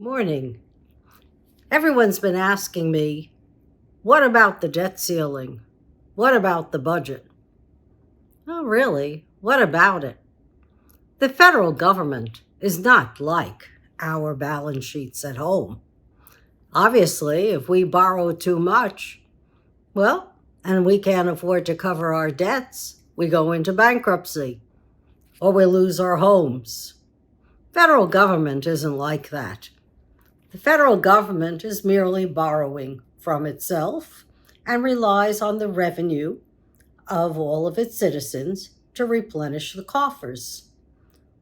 Morning. Everyone's been asking me, what about the debt ceiling? What about the budget? Oh, really? What about it? The federal government is not like our balance sheets at home. Obviously, if we borrow too much, and we can't afford to cover our debts, we go into bankruptcy or we lose our homes. Federal government isn't like that. The federal government is merely borrowing from itself and relies on the revenue of all of its citizens to replenish the coffers.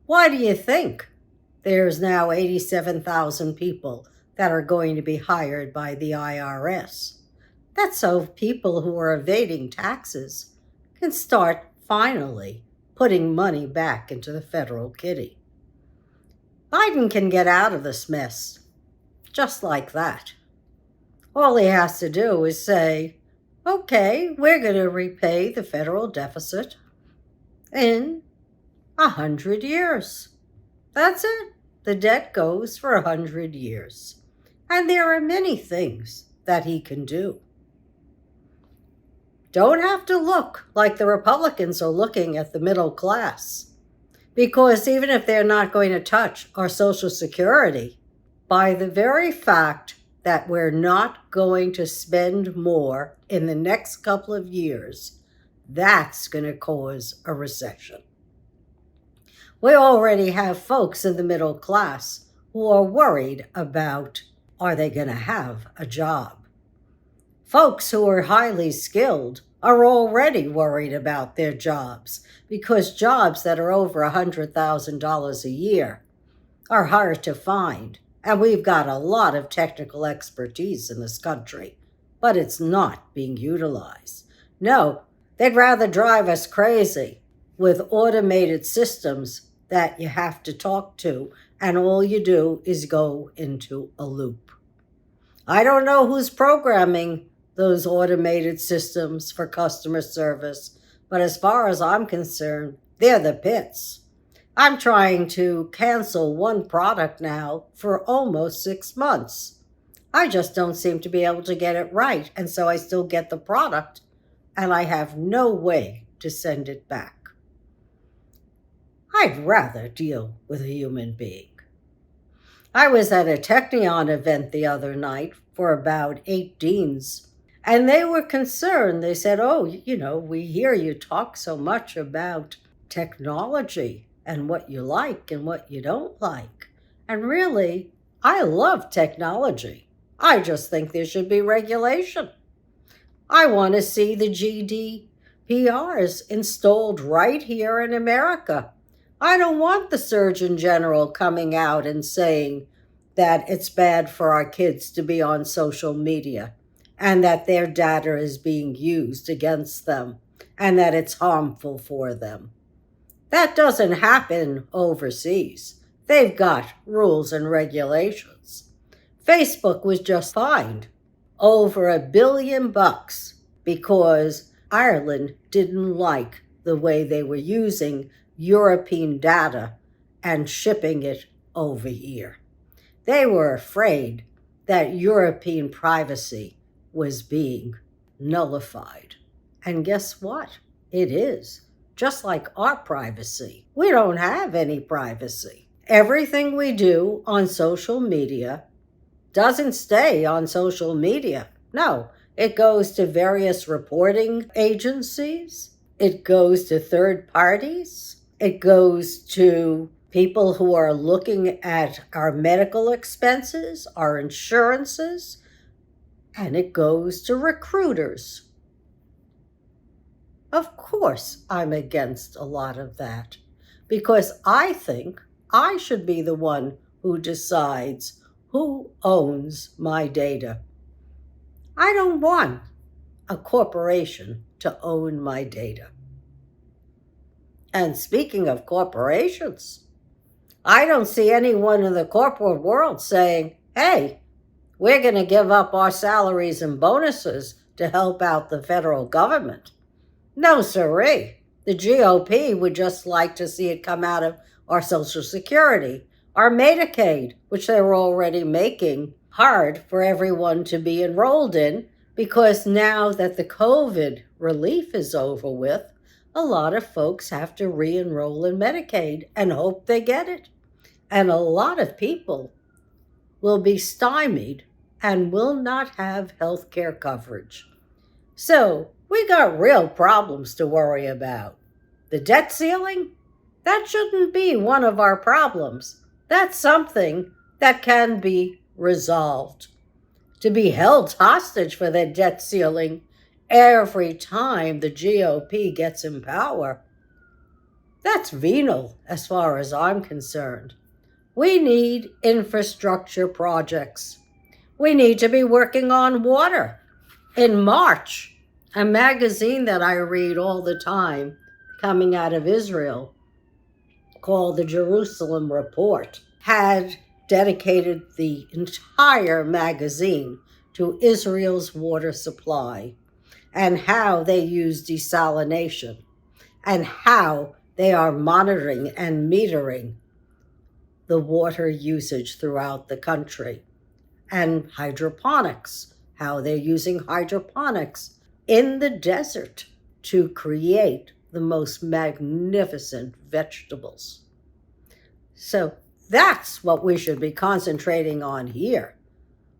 Why do you think there's now 87,000 people that are going to be hired by the IRS? That's so people who are evading taxes can start finally putting money back into the federal kitty. Biden can get out of this mess just like that. All he has to do is say, okay, we're going to repay the federal deficit in 100 years. That's it. The debt goes for 100 years. And there are many things that he can do. Don't have to look like the Republicans are looking at the middle class. Because even if they're not going to touch our Social Security, by the very fact that we're not going to spend more in the next couple of years, that's going to cause a recession. We already have folks in the middle class who are worried about, are they going to have a job? Folks who are highly skilled are already worried about their jobs because jobs that are over $100,000 a year are hard to find. And we've got a lot of technical expertise in this country, but it's not being utilized. No, they'd rather drive us crazy with automated systems that you have to talk to, and all you do is go into a loop. I don't know who's programming those automated systems for customer service, but as far as I'm concerned, they're the pits. I'm trying to cancel one product now for almost 6 months. I just don't seem to be able to get it right, and so I still get the product, and I have no way to send it back. I'd rather deal with a human being. I was at a Technion event the other night for about 8 deans, and they were concerned. They said, we hear you talk so much about technology and what you like and what you don't like. And really, I love technology. I just think there should be regulation. I want to see the GDPRs installed right here in America. I don't want the Surgeon General coming out and saying that it's bad for our kids to be on social media and that their data is being used against them and that it's harmful for them. That doesn't happen overseas. They've got rules and regulations. Facebook was just fined over $1 billion because Ireland didn't like the way they were using European data and shipping it over here. They were afraid that European privacy was being nullified. And guess what? It is. Just like our privacy. We don't have any privacy. Everything we do on social media doesn't stay on social media. No, it goes to various reporting agencies. It goes to third parties. It goes to people who are looking at our medical expenses, our insurances, and it goes to recruiters. Of course, I'm against a lot of that because I think I should be the one who decides who owns my data. I don't want a corporation to own my data. And speaking of corporations, I don't see anyone in the corporate world saying, hey, we're going to give up our salaries and bonuses to help out the federal government. No, sirree. The GOP would just like to see it come out of our Social Security our Medicaid, which they were already making hard for everyone to be enrolled in, because now that the COVID relief is over with, a lot of folks have to re-enroll in Medicaid and hope they get it. And a lot of people will be stymied and will not have health care coverage. So we got real problems to worry about. The debt ceiling? That shouldn't be one of our problems. That's something that can be resolved. To be held hostage for the debt ceiling every time the GOP gets in power, that's venal as far as I'm concerned. We need infrastructure projects. We need to be working on water. In March, a magazine that I read all the time coming out of Israel called the Jerusalem Report had dedicated the entire magazine to Israel's water supply and how they use desalination and how they are monitoring and metering the water usage throughout the country, and hydroponics, how they're using hydroponics in the desert to create the most magnificent vegetables. So that's what we should be concentrating on here.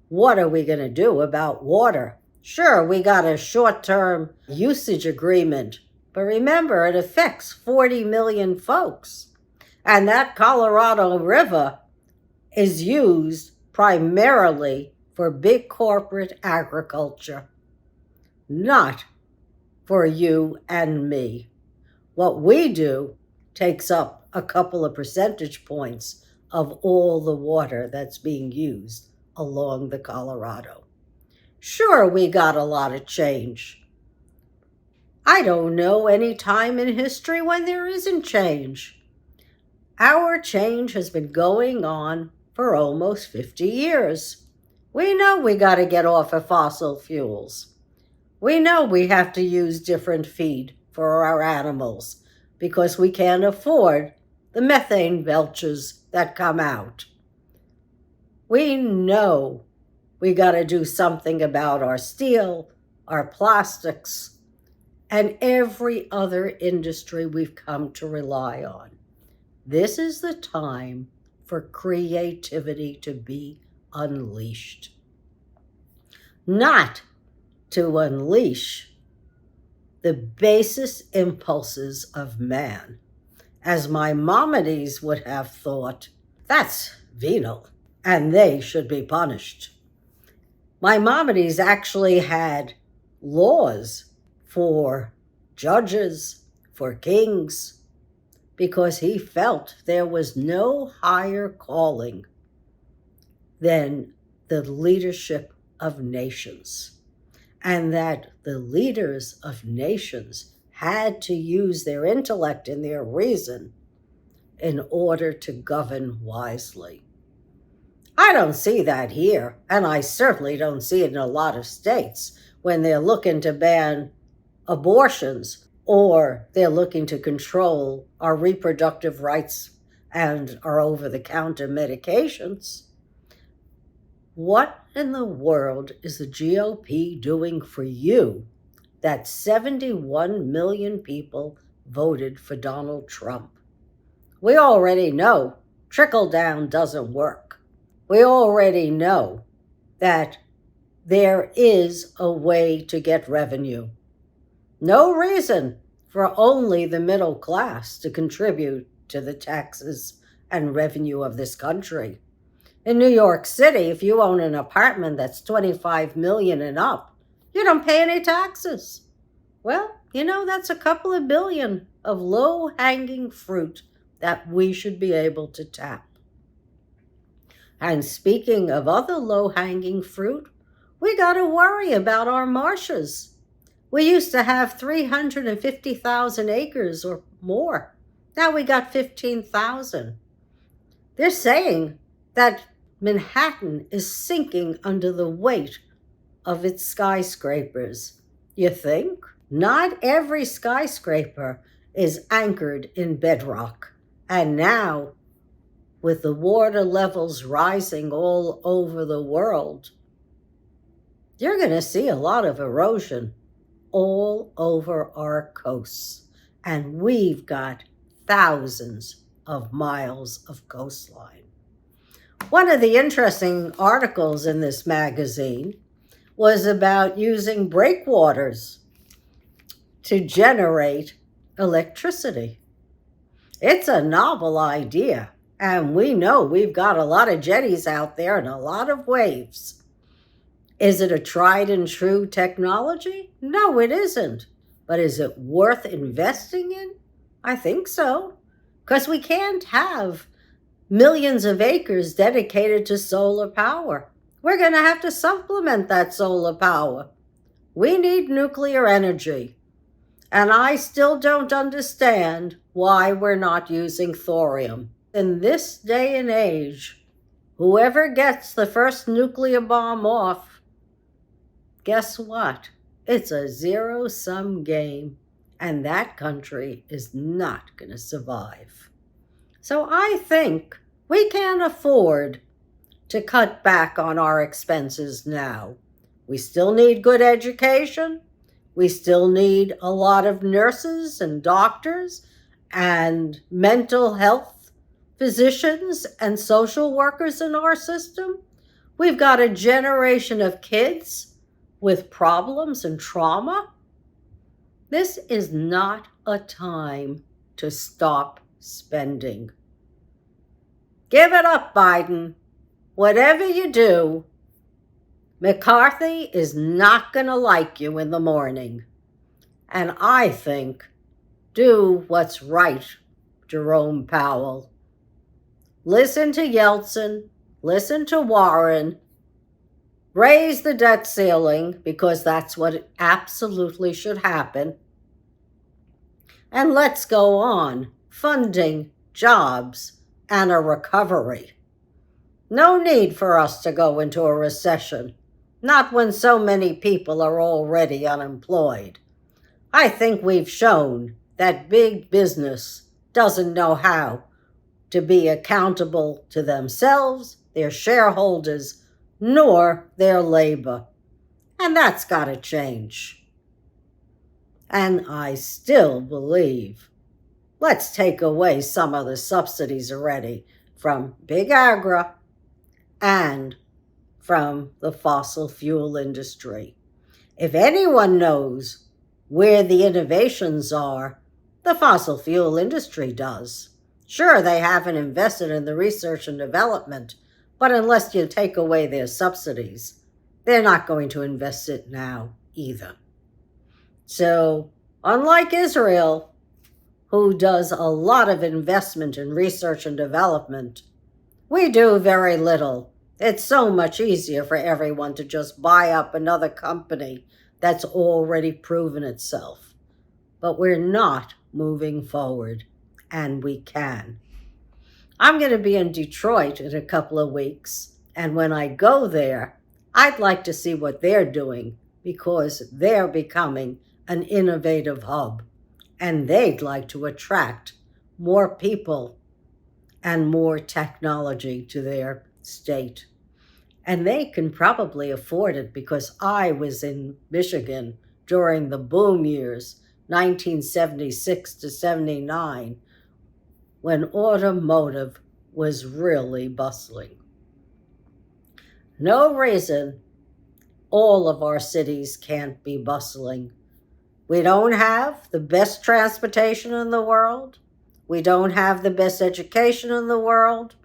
What are we going to do about water? Sure, we got a short-term usage agreement, but remember, it affects 40 million folks. And that Colorado River is used primarily for big corporate agriculture, not for you and me. What we do takes up a couple of percentage points of all the water that's being used along the Colorado. Sure, we got a lot of change. I don't know any time in history when there isn't change. Our change has been going on for almost 50 years. We know we got to get off of fossil fuels. We know we have to use different feed for our animals because we can't afford the methane belches that come out. We know we got to do something about our steel, our plastics, and every other industry we've come to rely on. This is the time for creativity to be unleashed. Not to unleash the basest impulses of man. As Maimonides would have thought, that's venal, and they should be punished. Maimonides actually had laws for judges, for kings, because he felt there was no higher calling than the leadership of nations, and that the leaders of nations had to use their intellect and their reason in order to govern wisely. I don't see that here, and I certainly don't see it in a lot of states when they're looking to ban abortions or they're looking to control our reproductive rights and our over-the-counter medications. What in the world is the GOP doing for you that 71 million people voted for Donald Trump? We already know trickle-down doesn't work. We already know that there is a way to get revenue. No reason for only the middle class to contribute to the taxes and revenue of this country. In New York City, if you own an apartment that's $25 million and up, you don't pay any taxes. Well, that's a couple of billion of low-hanging fruit that we should be able to tap. And speaking of other low-hanging fruit, we got to worry about our marshes. We used to have 350,000 acres or more. Now we got 15,000. They're saying that Manhattan is sinking under the weight of its skyscrapers. You think? Not every skyscraper is anchored in bedrock. And now with the water levels rising all over the world, you're going to see a lot of erosion all over our coasts. And we've got thousands of miles of coastline. One of the interesting articles in this magazine was about using breakwaters to generate electricity. It's a novel idea, and we know we've got a lot of jetties out there and a lot of waves. Is it a tried and true technology? No, it isn't. But is it worth investing in? I think so, because we can't have millions of acres dedicated to solar power. We're going to have to supplement that solar power. We need nuclear energy. And I still don't understand why we're not using thorium. In this day and age, whoever gets the first nuclear bomb off, guess what? It's a zero-sum game, and that country is not going to survive. So I think we can't afford to cut back on our expenses now. We still need good education. We still need a lot of nurses and doctors and mental health physicians and social workers in our system. We've got a generation of kids with problems and trauma. This is not a time to stop spending. Give it up, Biden. Whatever you do, McCarthy is not going to like you in the morning. And I think, do what's right, Jerome Powell. Listen to Yeltsin, listen to Warren, raise the debt ceiling, because that's what absolutely should happen. And let's go on funding jobs and a recovery. No need for us to go into a recession. Not when so many people are already unemployed. I think we've shown that big business doesn't know how to be accountable to themselves, their shareholders, nor their labor. And that's got to change. And I still believe, let's take away some of the subsidies already from big agri and from the fossil fuel industry. If anyone knows where the innovations are, the fossil fuel industry does. Sure, they haven't invested in the research and development, but unless you take away their subsidies, they're not going to invest it now either. So, unlike Israel, who does a lot of investment in research and development, we do very little. It's so much easier for everyone to just buy up another company that's already proven itself. But we're not moving forward, and we can. I'm going to be in Detroit in a couple of weeks, and when I go there, I'd like to see what they're doing, because they're becoming an innovative hub, and they'd like to attract more people and more technology to their state. And they can probably afford it, because I was in Michigan during the boom years, 1976 to 79, when automotive was really bustling. No reason all of our cities can't be bustling. We don't have the best transportation in the world. We don't have the best education in the world.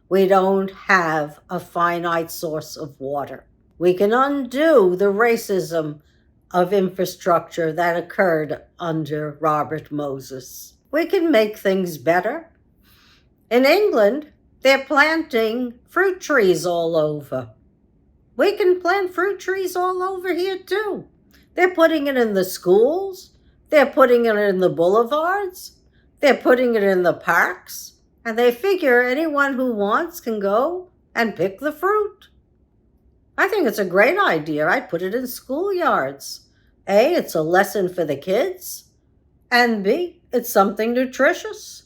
We don't have a finite source of water. We can undo the racism of infrastructure that occurred under Robert Moses. We can make things better. In England, they're planting fruit trees all over. We can plant fruit trees all over here too. They're putting it in the schools. They're putting it in the boulevards. They're putting it in the parks. And they figure anyone who wants can go and pick the fruit. I think it's a great idea. I'd put it in schoolyards. A, it's a lesson for the kids. And B, it's something nutritious.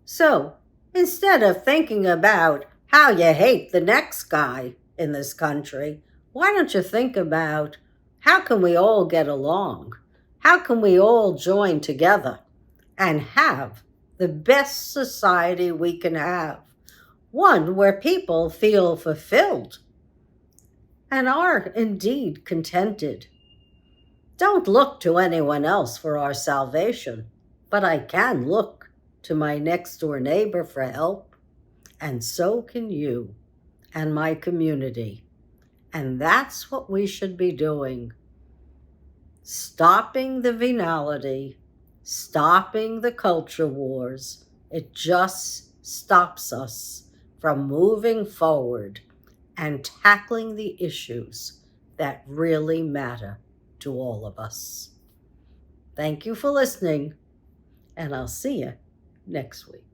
So, Instead of thinking about how you hate the next guy in this country, why don't you think about how can we all get along? How can we all join together and have the best society we can have? One where people feel fulfilled and are indeed contented. Don't look to anyone else for our salvation, but I can look to my next door neighbor for help, and so can you and my community. And that's what we should be doing. Stopping the venality, stopping the culture wars. It just stops us from moving forward and tackling the issues that really matter to all of us. Thank you for listening, and I'll see you next week.